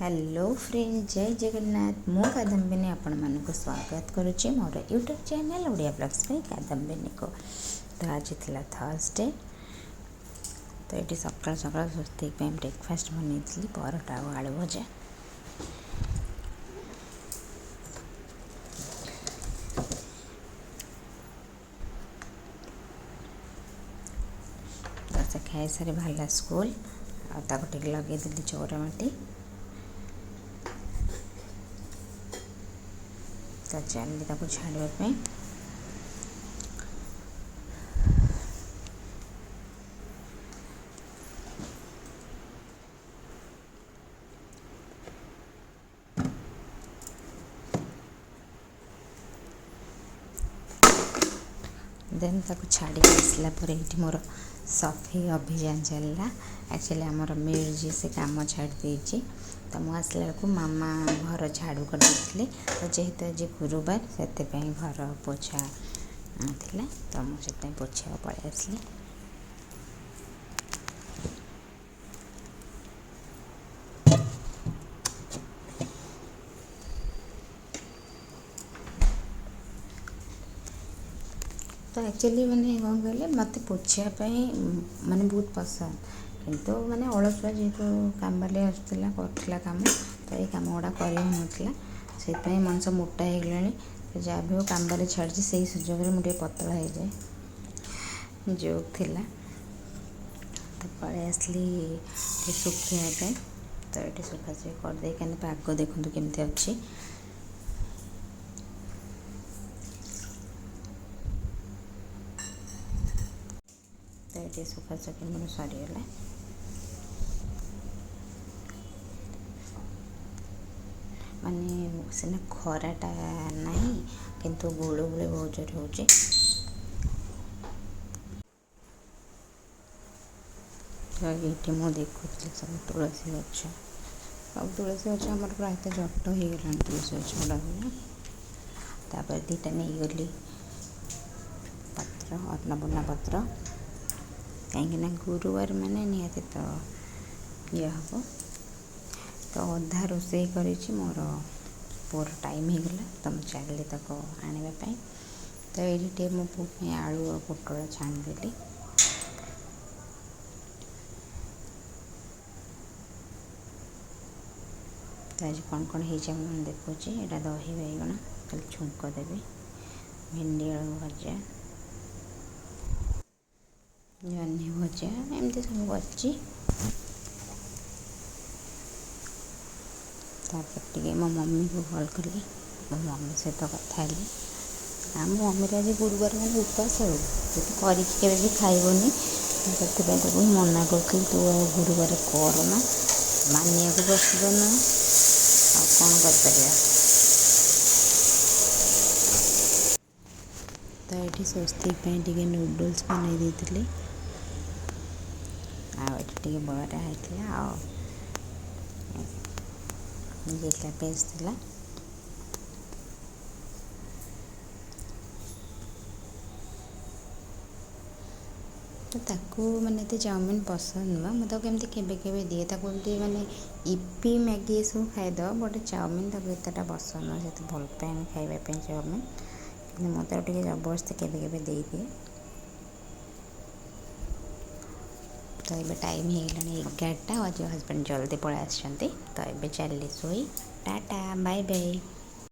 Hello friend जय जगन्नाथ मु कादम्बिनी आपण मानक स्वागत करुच्ची मोर यूट्यूब चैनल ओडिया ब्लॉग्स पे कादम्बिनी को। तो आज थी थर्सडे तो ये सकाल सकाल स्वस्तिक ब्रेकफास्ट बनई परोटा और आलू भजा। तो से खाई सारी बाहर स्कूल आगे लगे देली चौरामाटी तो चलिए छाड़ापी देन ताको छाड़ी आसला पर ये मोर सफाई अभियान चलला। एक्चुअली आमर मेड जी से काम छाड़ देती तो मुझे आसला को मामा घर झाड़ू कर देते। तो जेहेतु आज गुरुवार से घर पोछा था तो मुझे पोछा पलि आसली। तो एक्चुअली मैंने कौन कहले मत पोछापी माने बहुत पसंद किंतु माने अलसुआ जेहेतु काम बाले आसला करला काम तो ये कम गुड़ा कर से मनुष्य मोटा हो गला। तो जहाँ भी हो काम बाले छाड़ी से सुजोग में मुझे पतला हो जाए जोक थिला। तो पलि आसली सुखापी तो ये सुखा करदे क्या पाग देखु केमती अच्छी। तो ये सुखासुखी मोर सरीगला। माने सीना खराटा नहीं किंतु गुलुगुली बहुत जोर हो। तो ये मुझे देखुली सब तुलसी गच सब तुलसी गच आम प्राय जट हो गला तुलसी गच गुड़ा तापर दीटा नहीं गली पत्र अन्नपूर्णा पत्र कहीं गुरुवार माने निहाती तो ये हम तो अधा रोषे कर मोर पुअर टाइम हो गला तो मुझे चली आने तो ये मो पु आलू और पोटल छाणीदेली। तो आज कौन कौन हो देखुची यहाँ दही बैगण कल छुंक देवी भेंडी आलू भजा जन्नी भजा एमती सब कर मो मम्मी को कॉल कली मो मम्मी सहित कथा मो मम्मी आज गुरुवार मैं उपास करके भी खाइबनी से मना कर तू गुरुवार करना मानिया को प्रस्तुत न कौन कर। तो ये स्वस्तिक टे नूडल्स बनई देती आटे बड़ा होता जीरा पेस्ट था। तो ताकू माने चाउमिन पसंद नुह मुझे केमती केबे दिए ताकूमती माने इपी मैगी सब खाईद बट चाउमिन तक एतटा पसंद नुह से भल पाए खावाई चाउमिन कि मत जबरदस्ती केबे दे दिए। तो ये टाइम हो गला 11टा आज हजबैंड जल्दी पलि आसछन्ति तो ये चली सोई टाटा बाय बाय।